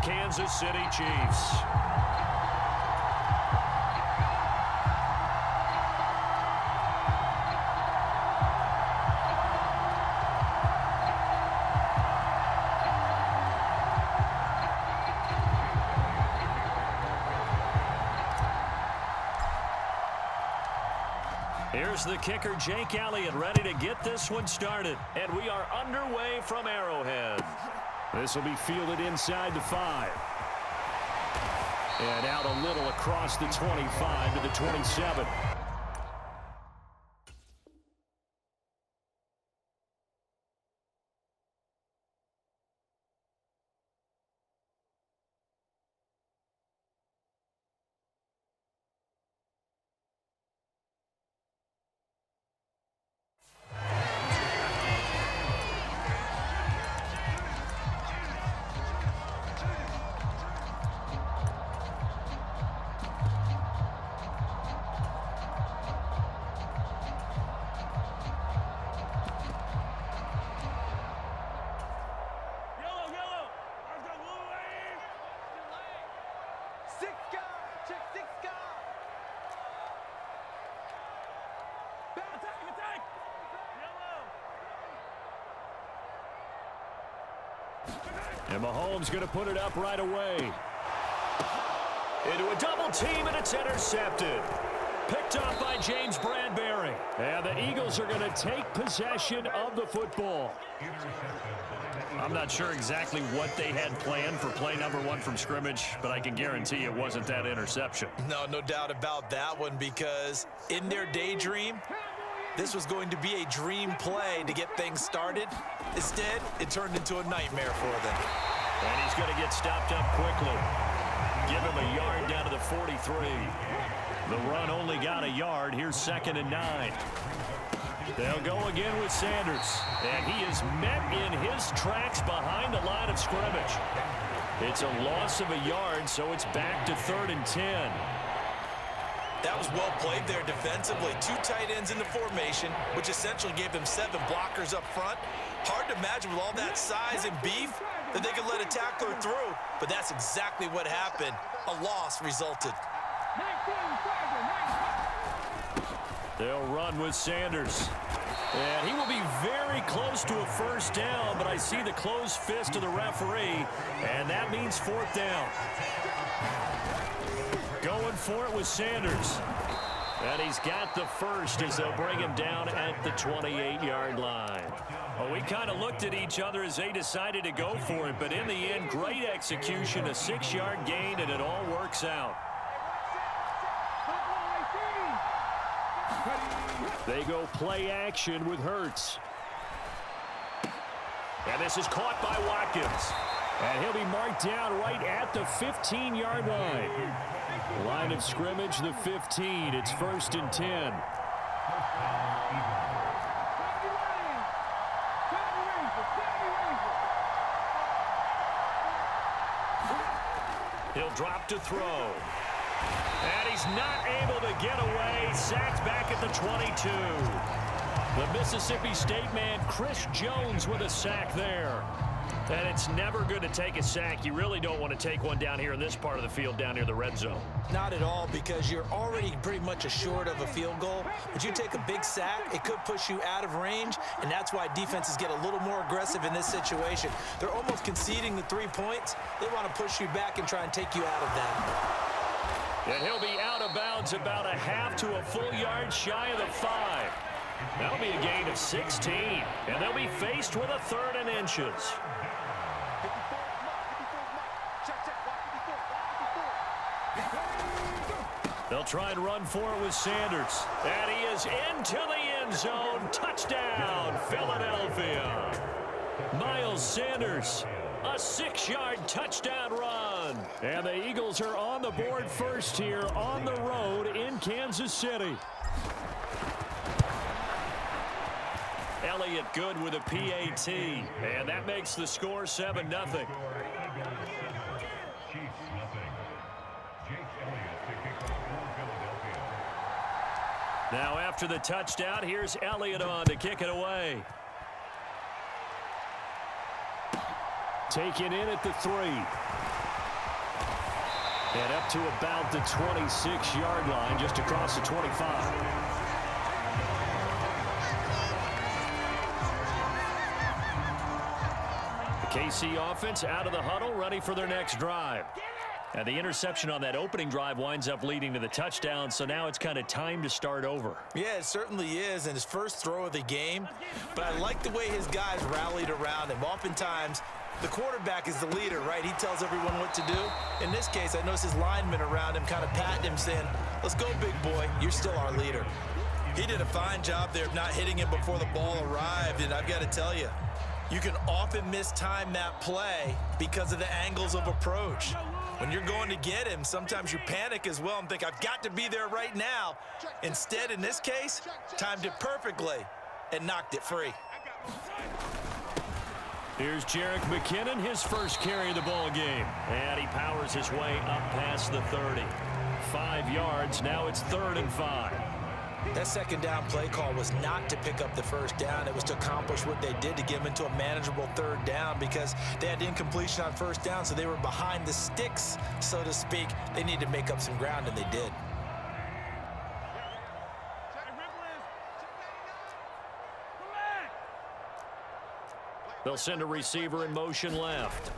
Kansas City Chiefs. Here's the kicker, Jake Elliott, ready to get this one started. And we are underway from Arrowhead. This will be fielded inside the 5. And out a little across the 25 to the 27. And Mahomes going to put it up right away. Into a double team, and it's intercepted. Picked up by James Bradbury. And the Eagles are going to take possession of the football. I'm not sure exactly what they had planned for play number 1 from scrimmage, but I can guarantee it wasn't that interception. No doubt about that one, because in their daydream, this was going to be a dream play to get things started. Instead, it turned into a nightmare for them. And he's going to get stopped up quickly. Give him a yard down to the 43. The run only got a yard. Here's 2nd and 9. They'll go again with Sanders. And he is met in his tracks behind the line of scrimmage. It's a loss of a yard, so it's back to 3rd and 10. That was well played there defensively. 2 tight ends in the formation, which essentially gave them 7 blockers up front. Hard to imagine with all that size and beef that they could let a tackler through, but that's exactly what happened. A loss resulted. They'll run with Sanders. And he will be very close to a first down, but I see the closed fist of the referee, and that means 4th down. Going for it with Sanders. And he's got the first as they'll bring him down at the 28-yard line. Well, we kind of looked at each other as they decided to go for it, but in the end, great execution, a 6-yard gain, and it all works out. They go play action with Hurts. And this is caught by Watkins. And he'll be marked down right at the 15-yard line. Line of scrimmage, the 15. It's 1st and 10. He'll drop to throw. And he's not able to get away. Sacked back at the 22. The Mississippi State man, Chris Jones, with a sack there. And it's never good to take a sack. You really don't want to take one down here in this part of the field, down near the red zone. Not at all, because you're already pretty much assured of a field goal. But you take a big sack, it could push you out of range, and that's why defenses get a little more aggressive in this situation. They're almost conceding the 3 points. They want to push you back and try and take you out of that. And he'll be out of bounds about a half to a full yard shy of the 5. That'll be a gain of 16, and they'll be faced with a 3rd and inches. They'll try and run for it with Sanders. And he is into the end zone. Touchdown, Philadelphia. Miles Sanders, a 6-yard touchdown run. And the Eagles are on the board first here on the road in Kansas City. Elliott good with a PAT. And that makes the score 7-0. Now after the touchdown, here's Elliott on to kick it away. Taken in at the 3. And up to about the 26-yard line, just across the 25. The KC offense out of the huddle, ready for their next drive. And the interception on that opening drive winds up leading to the touchdown, so now it's kind of time to start over. Yeah, it certainly is, and his first throw of the game. But I like the way his guys rallied around him. Oftentimes, the quarterback is the leader, right? He tells everyone what to do. In this case, I noticed his linemen around him kind of patting him, saying, let's go, big boy. You're still our leader. He did a fine job there of not hitting him before the ball arrived, and I've got to tell you, you can often mistime that play because of the angles of approach. When you're going to get him, sometimes you panic as well and think, I've got to be there right now. Instead, in this case, timed it perfectly and knocked it free. Here's Jerick McKinnon, his first carry of the ball game. And he powers his way up past the 30. 5 yards, now it's 3rd and 5. That second down play call was not to pick up the first down. It was to accomplish what they did to get them into a manageable 3rd down because they had incompletion on first down, so they were behind the sticks, so to speak. They needed to make up some ground, and they did. They'll send a receiver in motion left.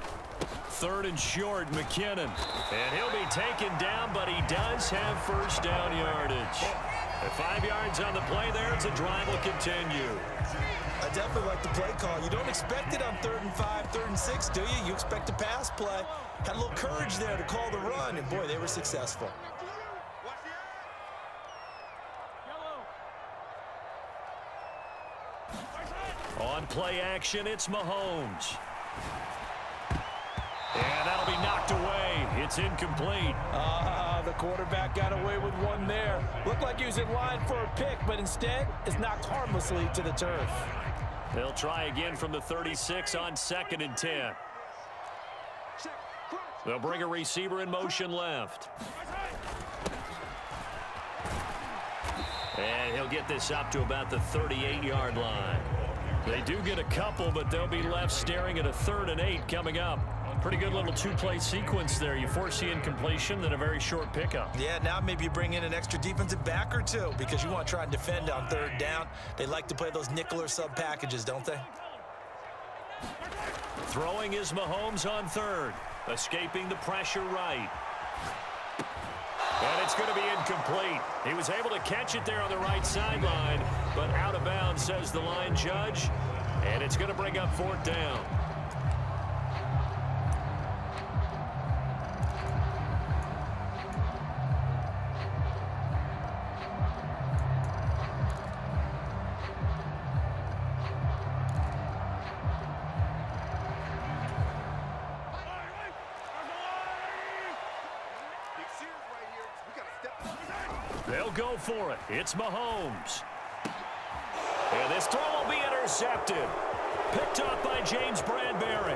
3rd and short, McKinnon. And he'll be taken down, but he does have first down yardage. At 5 yards on the play there, it's a drive will continue. I definitely like the play call. You don't expect it on 3rd and 5, 3rd and 6, do you? You expect a pass play. Had a little courage there to call the run, and boy, they were successful. On play action, it's Mahomes. And that'll be knocked away. It's incomplete. The quarterback got away with one there. Looked like he was in line for a pick, but instead is knocked harmlessly to the turf. They'll try again from the 36 on 2nd and 10. They'll bring a receiver in motion left. And he'll get this up to about the 38-yard line. They do get a couple, but they'll be left staring at a 3rd and 8 coming up. Pretty good little 2-play sequence there. You force the incompletion, then a very short pickup. Yeah, now maybe you bring in an extra defensive back or two because you want to try and defend on 3rd down. They like to play those nickel or sub packages, don't they? Throwing is Mahomes on 3rd. Escaping the pressure right. And it's going to be incomplete. He was able to catch it there on the right sideline, but out of bounds, says the line judge. And it's going to bring up 4th down. They'll go for it. It's Mahomes. And this throw will be intercepted. Picked up by James Bradbury.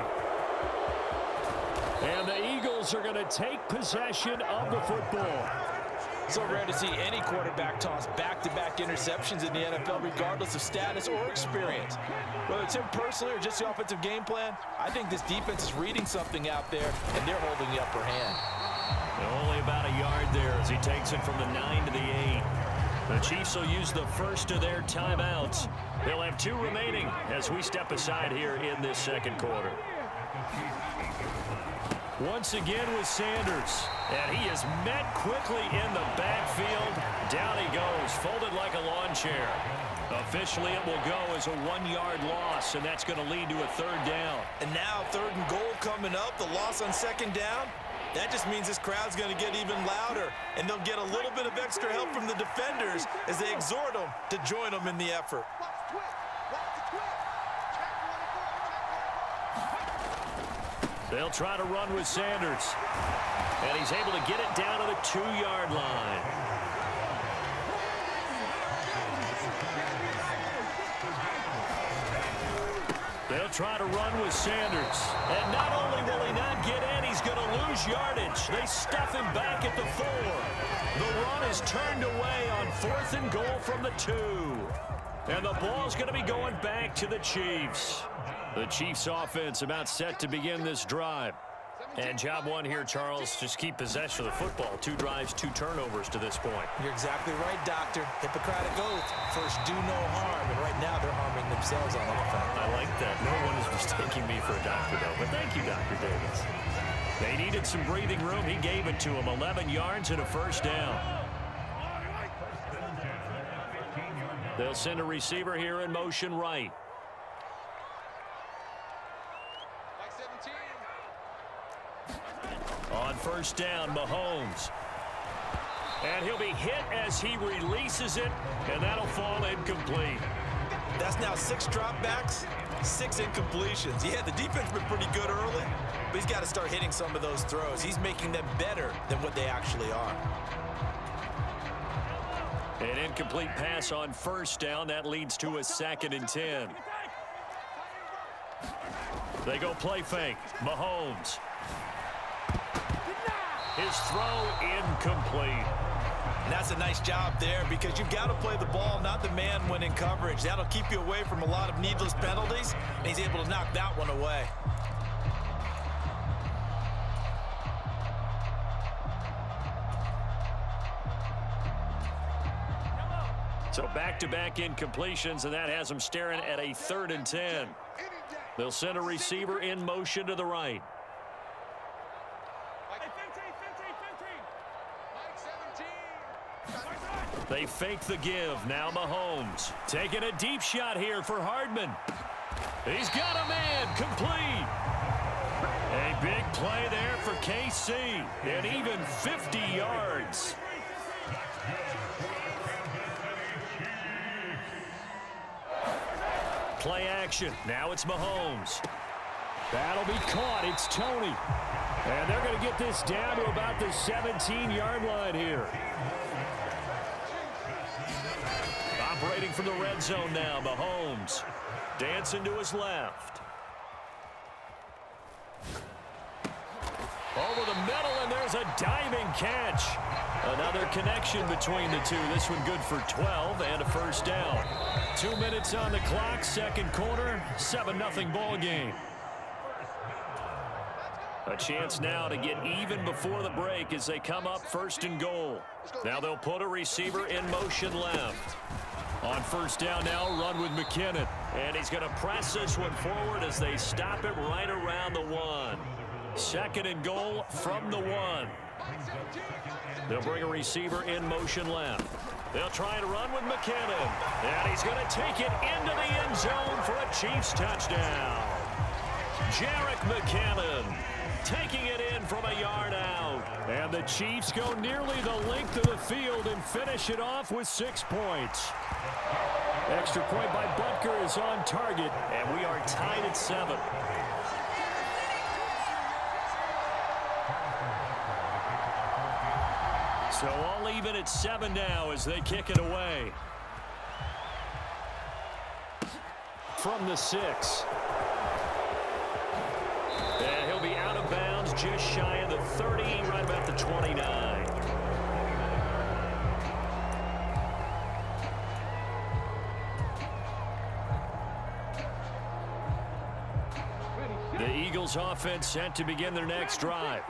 And the Eagles are going to take possession of the football. So rare to see any quarterback toss back-to-back interceptions in the NFL, regardless of status or experience. Whether it's him personally or just the offensive game plan, I think this defense is reading something out there, and they're holding the upper hand. Only about a yard there as he takes it from the 9 to the 8. The Chiefs will use the first of their timeouts. They'll have 2 remaining as we step aside here in this second quarter. Once again with Sanders. And he is met quickly in the backfield. Down he goes, folded like a lawn chair. Officially, it will go as a 1-yard loss, and that's going to lead to a 3rd down. And now 3rd and goal coming up, the loss on 2nd down. That just means this crowd's going to get even louder, and they'll get a little bit of extra help from the defenders as they exhort them to join them in the effort. They'll try to run with Sanders, and he's able to get it down to the 2-yard line. They'll try to run with Sanders. And not only will he not get in, he's going to lose yardage. They stuff him back at the 4. The run is turned away on 4th and goal from the 2. And the ball's going to be going back to the Chiefs. The Chiefs offense about set to begin this drive. And job one here, Charles, just keep possession of the football. 2 drives, 2 turnovers to this point. You're exactly right, Doctor. Hippocratic oath. First, do no harm. And right now, they're harming themselves on offense. I like that. No one is mistaking me for a doctor, though. But thank you, Dr. Davis. They needed some breathing room. He gave it to them. 11 yards and a first down. They'll send a receiver here in motion right. On first down, Mahomes. And he'll be hit as he releases it, and that'll fall incomplete. That's now 6 dropbacks, 6 incompletions. Yeah, the defense been pretty good early, but he's got to start hitting some of those throws. He's making them better than what they actually are. An incomplete pass on first down. That leads to a 2nd and 10. They go play fake. Mahomes. His throw incomplete. And that's a nice job there because you've got to play the ball, not the man when in coverage. That'll keep you away from a lot of needless penalties, and he's able to knock that one away. So back-to-back incompletions, and that has them staring at a 3rd and 10. They'll send a receiver in motion to the right. They fake the give. Now Mahomes taking a deep shot here for Hardman. He's got a man. Complete. A big play there for KC. And even 50 yards. Play action. Now it's Mahomes. That'll be caught. It's Tony. And they're going to get this down to about the 17-yard line here. Operating from the red zone now, Mahomes. Dancing to his left. Over the middle, and there's a diving catch. Another connection between the two. This one good for 12 and a first down. 2 minutes on the clock, 2nd quarter, 7-0 ball game. A chance now to get even before the break as they come up 1st and goal. Now they'll put a receiver in motion left. On first down now, run with McKinnon. And he's going to press this one forward as they stop it right around the 1. 2nd and goal from the 1. They'll bring a receiver in motion left. They'll try and run with McKinnon. And he's going to take it into the end zone for a Chiefs touchdown. Jerick McKinnon taking it in from a yard out. And the Chiefs go nearly the length of the field and finish it off with 6 points. Extra point by Butker is on target, and we are tied at 7. So all even at 7 now as they kick it away. From the 6. And he'll be out of bounds just shy of the 30, right about the 29. The Eagles offense set to begin their next drive.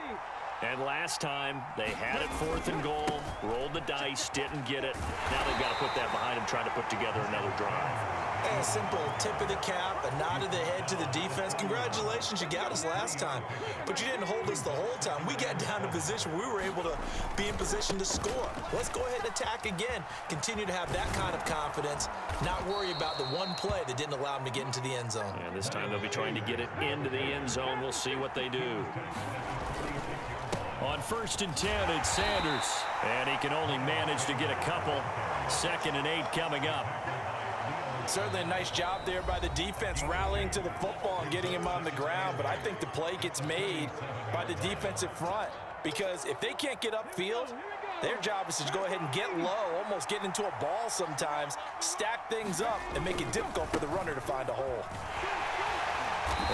And last time, they had it 4th and goal, rolled the dice, didn't get it. Now they've got to put that behind them, trying to put together another drive. A simple tip of the cap, a nod of the head to the defense. Congratulations, you got us last time, but you didn't hold us the whole time. We got down to position. We were able to be in position to score. Let's go ahead and attack again. Continue to have that kind of confidence, not worry about the one play that didn't allow them to get into the end zone. And this time they'll be trying to get it into the end zone. We'll see what they do. On 1st and 10, it's Sanders. And he can only manage to get a couple. 2nd and 8 coming up. Certainly a nice job there by the defense rallying to the football and getting him on the ground. But I think the play gets made by the defensive front. Because if they can't get upfield, their job is to go ahead and get low, almost get into a ball sometimes, stack things up, and make it difficult for the runner to find a hole.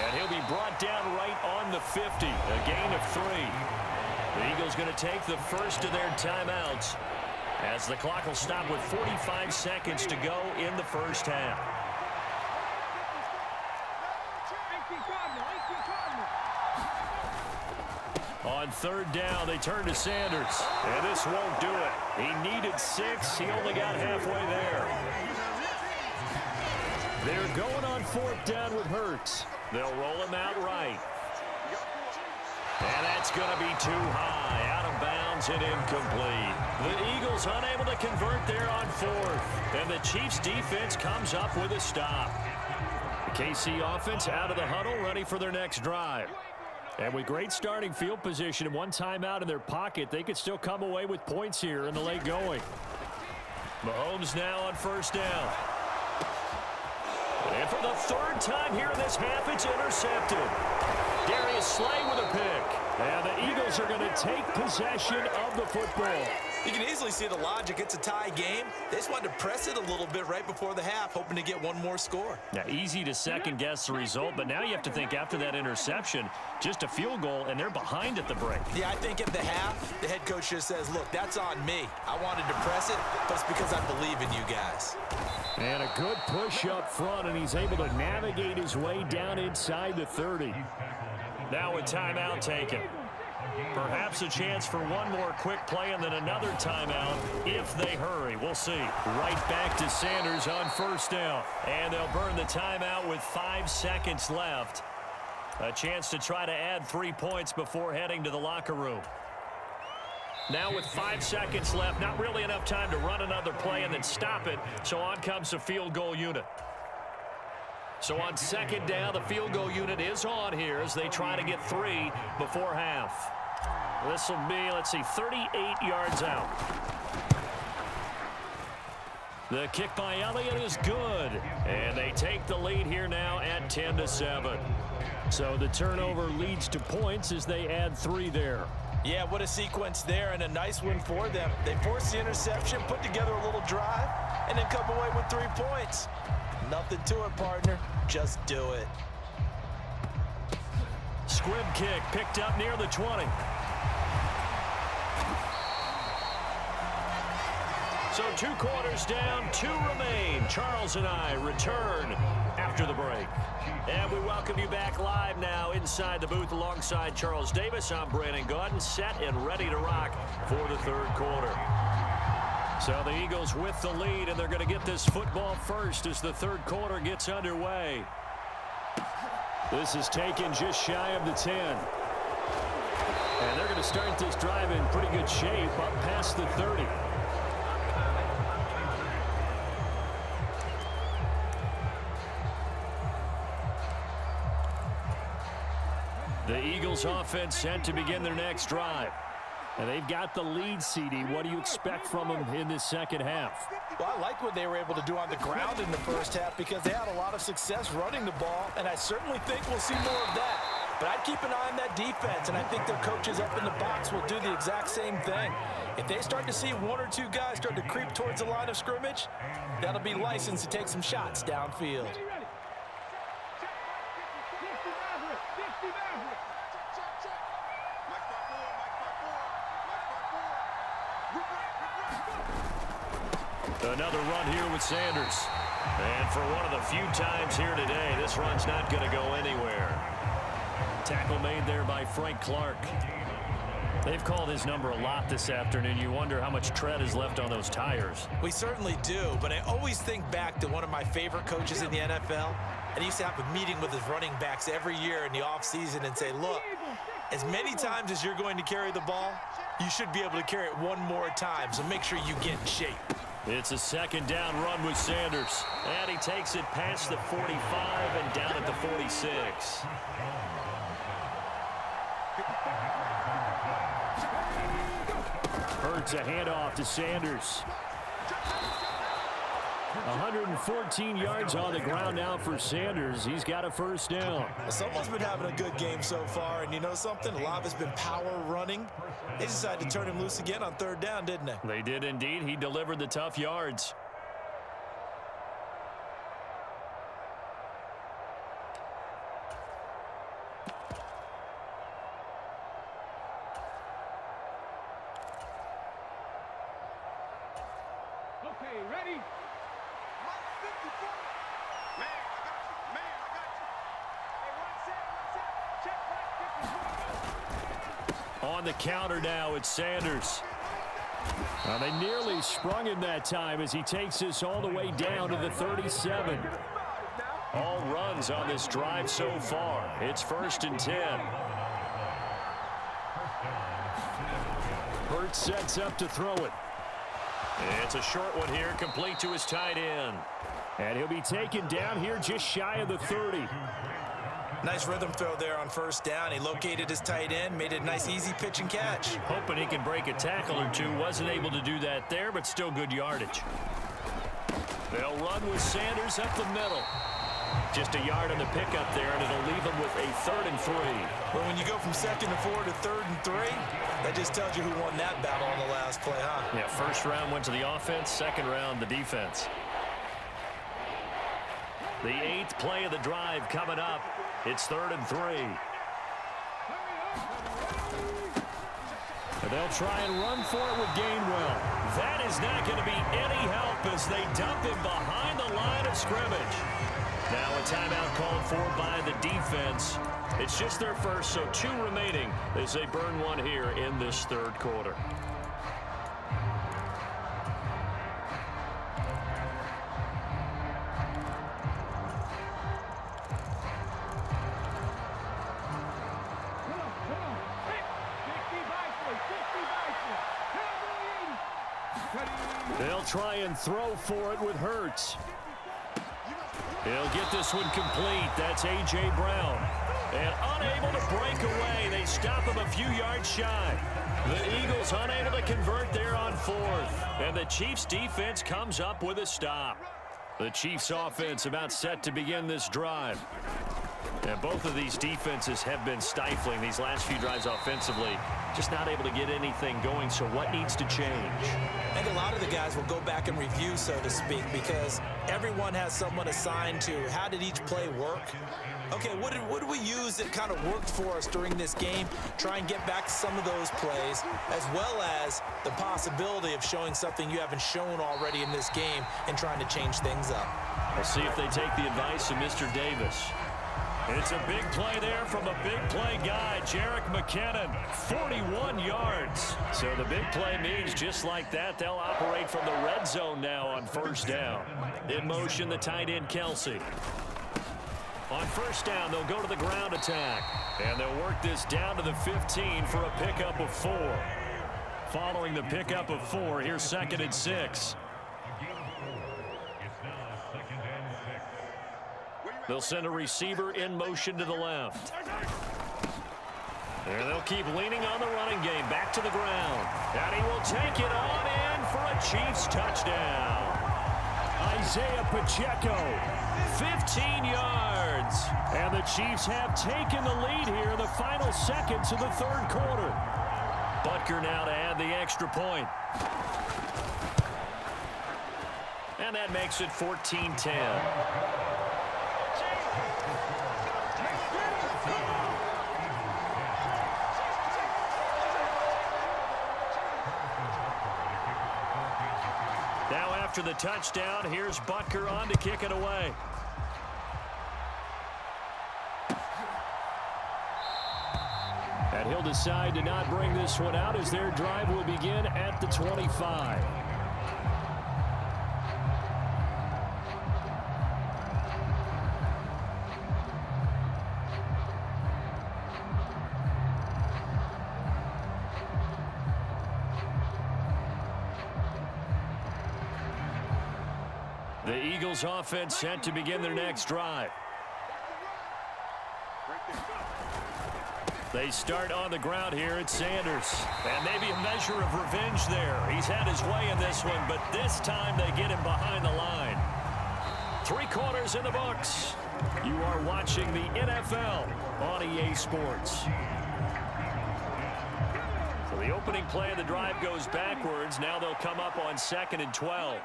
And he'll be brought down right on the 50, a gain of 3. The Eagles going to take the first of their timeouts as the clock will stop with 45 seconds to go in the first half. On third down, they turn to Sanders. And this won't do it. He needed 6. He only got halfway there. They're going on fourth down with Hurts. They'll roll him out right. And that's going to be too high. Out of bounds and incomplete. The Eagles unable to convert there on fourth. And the Chiefs defense comes up with a stop. The KC offense out of the huddle, ready for their next drive. And with great starting field position and one timeout in their pocket, they could still come away with points here in the late going. Mahomes now on first down. And for the third time here in this half, it's intercepted. Darius Slay with a pick. And the Eagles are going to take possession of the football. You can easily see the logic. It's a tie game. They just wanted to press it a little bit right before the half, hoping to get one more score. Now, easy to second-guess the result, but now you have to think after that interception, just a field goal, and they're behind at the break. Yeah, I think at the half, the head coach just says, look, that's on me. I wanted to press it, but it's because I believe in you guys. And a good push up front, and he's able to navigate his way down inside the 30. Now a timeout taken. Perhaps a chance for one more quick play and then another timeout if they hurry. We'll see. Right back to Sanders on first down. And they'll burn the timeout with 5 seconds left. A chance to try to add 3 points before heading to the locker room. Now with 5 seconds left, not really enough time to run another play and then stop it. So on comes the field goal unit. So on second down, the field goal unit is on here as they try to get 3 before half. This will be, let's see, 38 yards out. The kick by Elliott is good. And they take the lead here now at 10-7. So the turnover leads to points as they add 3 there. Yeah, what a sequence there, and a nice win for them. They forced the interception, put together a little drive, and then come away with 3 points. Nothing to it, partner. Just do it. Squib kick picked up near the 20. So 2 quarters down, 2 remain. Charles and I return after the break. And we welcome you back live now inside the booth alongside Charles Davis. I'm Brandon Gaudin, set and ready to rock for the third quarter. So the Eagles with the lead, and they're going to get this football first as the third quarter gets underway. This is taken just shy of the 10. And they're going to start this drive in pretty good shape up past the 30. The Eagles offense set to begin their next drive. And they've got the lead, CD. What do you expect from them in this second half? Well, I like what they were able to do on the ground in the first half because they had a lot of success running the ball, and I certainly think we'll see more of that. But I'd keep an eye on that defense, and I think their coaches up in the box will do the exact same thing. If they start to see 1 or 2 guys start to creep towards the line of scrimmage, that'll be licensed to take some shots downfield. Another run here with Sanders. And for one of the few times here today, this run's not going to go anywhere. Tackle made there by Frank Clark. They've called his number a lot this afternoon. You wonder how much tread is left on those tires. We certainly do, but I always think back to one of my favorite coaches in the NFL. And he used to have a meeting with his running backs every year in the offseason and say, look, as many times as you're going to carry the ball, you should be able to carry it 1 more time, so make sure you get in shape. It's a second down run with Sanders. And he takes it past the 45 and down at the 46. Hurts a handoff to Sanders. 114 yards on the ground now for Sanders. He's got a first down. Someone's been having a good game so far, and you know something? A lot of it's been power running. They decided to turn him loose again on third down, didn't they? They did indeed. He delivered the tough yards. Okay, ready? On on the counter now. It's Sanders. They nearly sprung him that time as he takes this all the way down to the 37. All runs on this drive so far. It's 1st and 10. Hurts sets up to throw it. It's a short one here, complete to his tight end. And he'll be taken down here just shy of the 30. Nice rhythm throw there on 1st down. He located his tight end, made it a nice easy pitch and catch. Hoping he can break a tackle or two. Wasn't able to do that there, but still good yardage. They'll run with Sanders up the middle. Just a yard on the pickup there, and it'll leave them with a 3rd and 3. Well, when you go from 2nd and 4 to 3rd and 3, that just tells you who won that battle on the last play, huh? Yeah, 1st round went to the offense, 2nd round the defense. The 8th play of the drive coming up. It's 3rd and 3. And they'll try and run for it with Gainwell. That is not going to be any help as they dump him behind the line of scrimmage. Now a timeout called for by the defense. It's just their first, so 2 remaining as they burn one here in this 3rd quarter. They'll try and throw for it with Hurts. He'll get this one complete. That's A.J. Brown. And unable to break away. They stop him a few yards shy. The Eagles unable to convert there on 4th. And the Chiefs defense comes up with a stop. The Chiefs offense about set to begin this drive. And both of these defenses have been stifling these last few drives offensively. Just not able to get anything going, so what needs to change? I think a lot of the guys will go back and review, so to speak, because everyone has someone assigned to how did each play work. Okay, what did we use that kind of worked for us during this game? Try and get back to some of those plays, as well as the possibility of showing something you haven't shown already in this game and trying to change things up. We'll see if they take the advice of Mr. Davis. It's a big play there from a big play guy, Jerick McKinnon, 41 yards. So the big play means just like that, they'll operate from the red zone now on 1st down. In motion, the tight end, Kelsey. On 1st down, they'll go to the ground attack. And they'll work this down to the 15 for a pickup of 4. Following the pickup of 4, here's 2nd and 6. They'll send a receiver in motion to the left. And they'll keep leaning on the running game. Back to the ground. And he will take it on in for a Chiefs touchdown. Isaiah Pacheco, 15 yards. And the Chiefs have taken the lead here in the final seconds of the 3rd quarter. Butker now to add the extra point. And that makes it 14-10. Now after the touchdown, here's Butker on to kick it away. And he'll decide to not bring this one out as their drive will begin at the 25. The Eagles offense set to begin their next drive. They start on the ground here at Sanders. And maybe a measure of revenge there. He's had his way in this one, but this time they get him behind the line. 3 quarters in the books. You are watching the NFL on EA Sports. So the opening play of the drive goes backwards. Now they'll come up on 2nd and 12.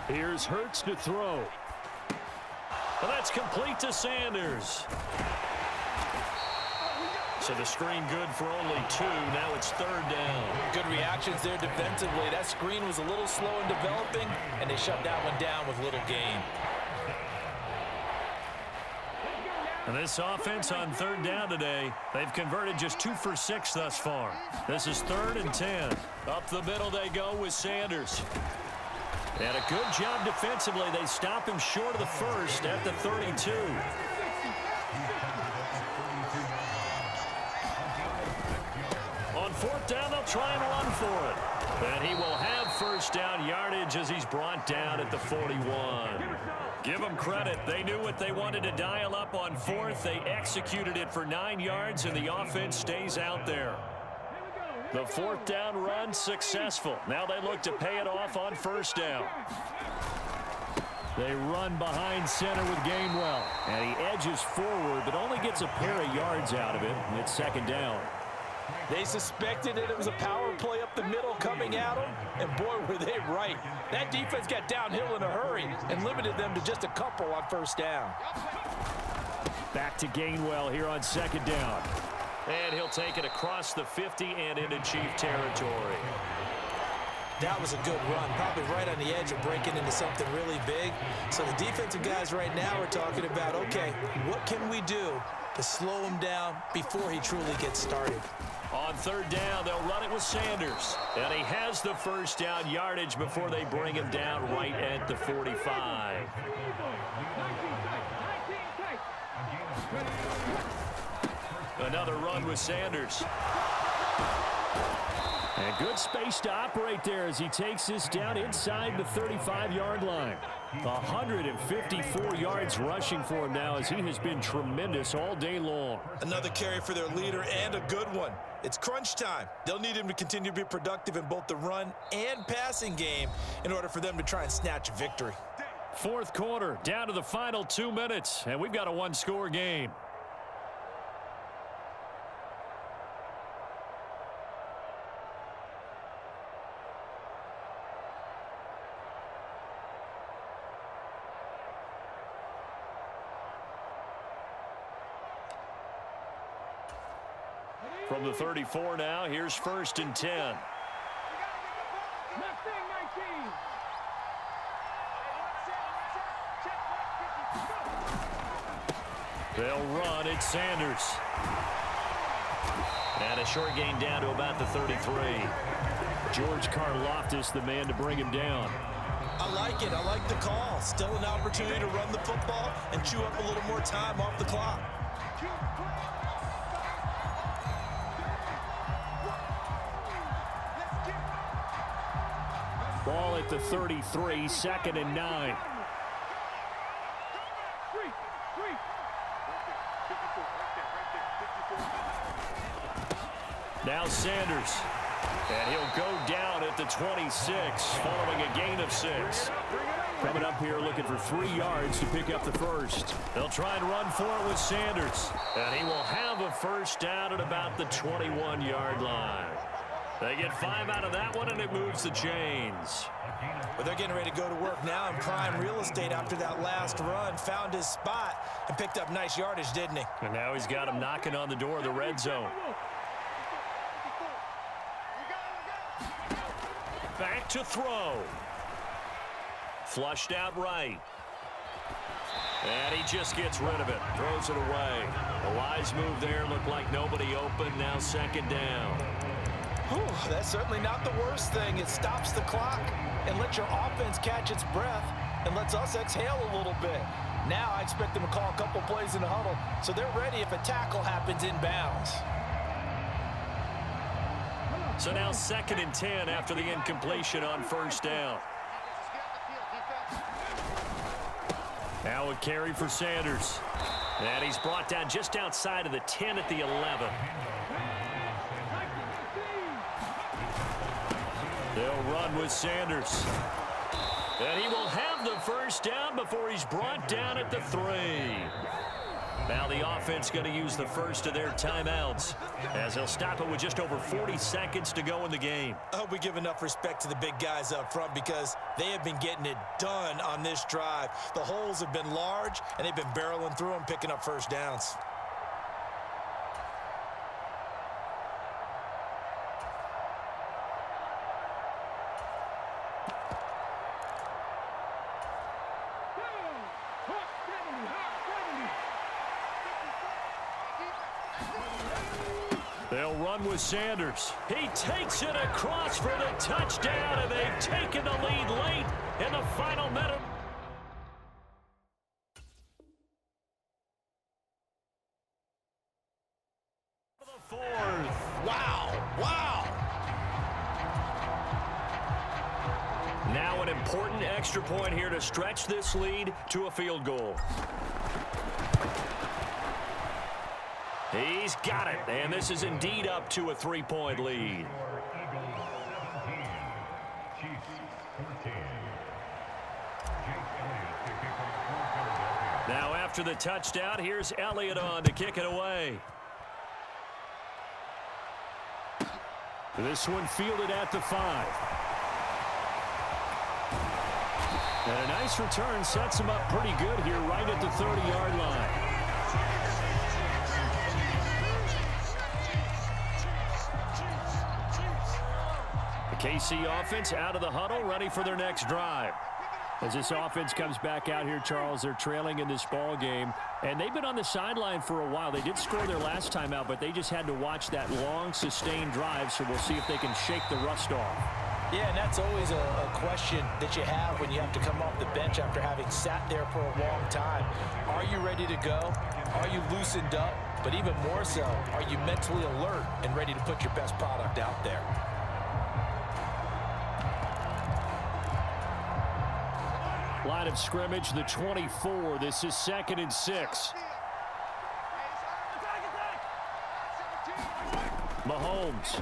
Here's Hurts to throw. Well, that's complete to Sanders. So the screen good for only 2. Now it's 3rd down. Good reactions there defensively. That screen was a little slow in developing, and they shut that one down with little gain. And this offense on third down today, they've converted just 2 for 6 thus far. This is 3rd and 10. Up the middle they go with Sanders. And a good job defensively. They stop him short of the first at the 32. On 4th down, they'll try and run for it. And he will have first down yardage as he's brought down at the 41. Give them credit. They knew what they wanted to dial up on 4th. They executed it for 9 yards, and the offense stays out there. The 4th down run successful. Now they look to pay it off on 1st down. They run behind center with Gainwell. And he edges forward, but only gets a pair of yards out of it. And it's 2nd down. They suspected that it was a power play up the middle coming at them, and boy, were they right. That defense got downhill in a hurry and limited them to just a couple on 1st down. Back to Gainwell here on 2nd down. And he'll take it across the 50 and into Chief territory. That was a good run, probably right on the edge of breaking into something really big. So the defensive guys right now are talking about, okay, what can we do to slow him down before he truly gets started? On 3rd down, they'll run it with Sanders. And he has the first down yardage before they bring him down right at the 45. Another run with Sanders. And good space to operate there as he takes this down inside the 35-yard line. 154 yards rushing for him now as he has been tremendous all day long. Another carry for their leader and a good one. It's crunch time. They'll need him to continue to be productive in both the run and passing game in order for them to try and snatch a victory. 4th quarter, down to the final 2 minutes, and we've got a one-score game. From the 34 now, here's 1st and 10. They'll run. It's Sanders. And a short gain down to about the 33. George Karlaftis, the man to bring him down. I like it. I like the call. Still an opportunity to run the football and chew up a little more time off the clock. Ball at the 33, 2nd and 9. Now Sanders. And he'll go down at the 26, following a gain of 6. Coming up here looking for 3 yards to pick up the first. They'll try and run for it with Sanders. And he will have a first down at about the 21-yard line. They get 5 out of that one, and it moves the chains. But they're getting ready to go to work now in prime real estate after that last run. Found his spot and picked up nice yardage, didn't he? And now he's got him knocking on the door of the red zone. Back to throw. Flushed out right. And he just gets rid of it. Throws it away. A wise move there. Looked like nobody open. Now 2nd down. Whew, that's certainly not the worst thing. It stops the clock and lets your offense catch its breath and lets us exhale a little bit. Now I expect them to call a couple plays in the huddle so they're ready if a tackle happens inbounds. So now 2nd and 10 after the incompletion on 1st down. Now a carry for Sanders. And he's brought down just outside of the 10 at the 11. They'll run with Sanders. And he will have the first down before he's brought down at the 3. Now the offense going to use the first of their timeouts as they'll stop it with just over 40 seconds to go in the game. I hope we give enough respect to the big guys up front because they have been getting it done on this drive. The holes have been large, and they've been barreling through them, picking up first downs. run with Sanders. He takes it across for the touchdown, and they've taken the lead late in the final minute. The fourth. Wow. Now an important extra point here to stretch this lead to a field goal. He's got it, and this is indeed up to a 3-point lead. Now after the touchdown, here's Elliott on to kick it away. This one fielded at the 5. And a nice return sets him up pretty good here right at the 30-yard line. The KC offense out of the huddle, ready for their next drive. As this offense comes back out here, Charles, they're trailing in this ball game, and they've been on the sideline for a while. They did score their last time out, but they just had to watch that long, sustained drive, so we'll see if they can shake the rust off. Yeah, and that's always a question that you have when you have to come off the bench after having sat there for a long time. Are you ready to go? Are you loosened up? But even more so, are you mentally alert and ready to put your best product out there? Line of scrimmage, the 24. This is 2nd and 6. Mahomes.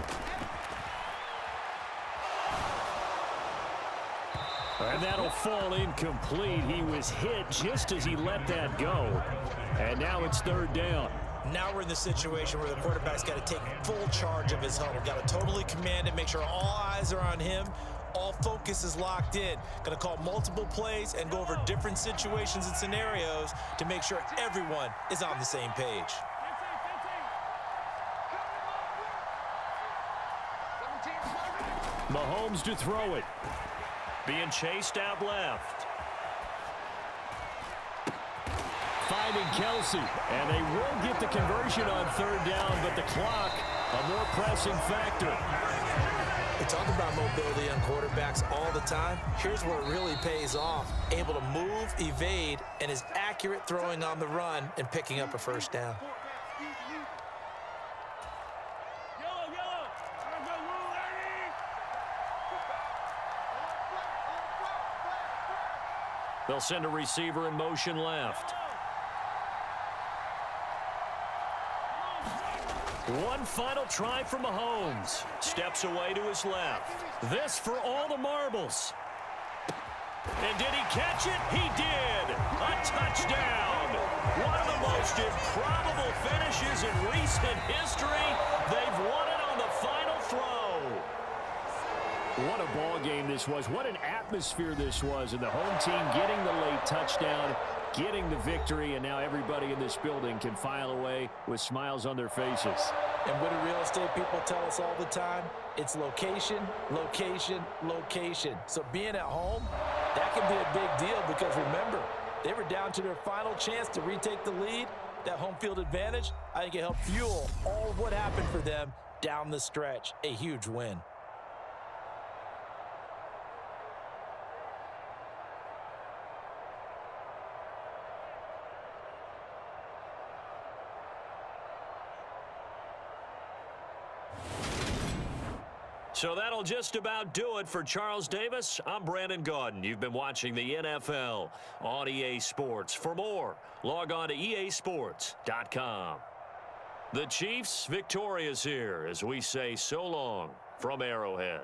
And that'll fall incomplete. He was hit just as he let that go. And now it's 3rd down. Now we're in the situation where the quarterback's got to take full charge of his huddle. Got to totally command it, make sure all eyes are on him. All focus is locked in. Going to call multiple plays and go over different situations and scenarios to make sure everyone is on the same page. Mahomes to throw it. Being chased out left. Finding Kelsey. And they will get the conversion on 3rd down, but the clock, a more pressing factor. We talk about mobility on quarterbacks all the time. Here's where it really pays off. Able to move, evade, and is accurate throwing on the run and picking up a 1st down. They'll send a receiver in motion left. One final try from Mahomes. Steps away to his left. This for all the marbles. And did he catch it? He did. A touchdown. One of the most improbable finishes in recent history. They've won it on the final throw. What a ball game this was. What an atmosphere this was. And the home team getting the late touchdown, getting the victory, and now everybody in this building can file away with smiles on their faces. And what do real estate people tell us all the time? It's location, location, location. So being at home, that can be a big deal because remember, they were down to their final chance to retake the lead. That home field advantage, I think it helped fuel all of what happened for them down the stretch. A huge win. So that'll just about do it for Charles Davis. I'm Brandon Gaudin. You've been watching the NFL on EA Sports. For more, log on to easports.com. The Chiefs victorious here as we say so long from Arrowhead.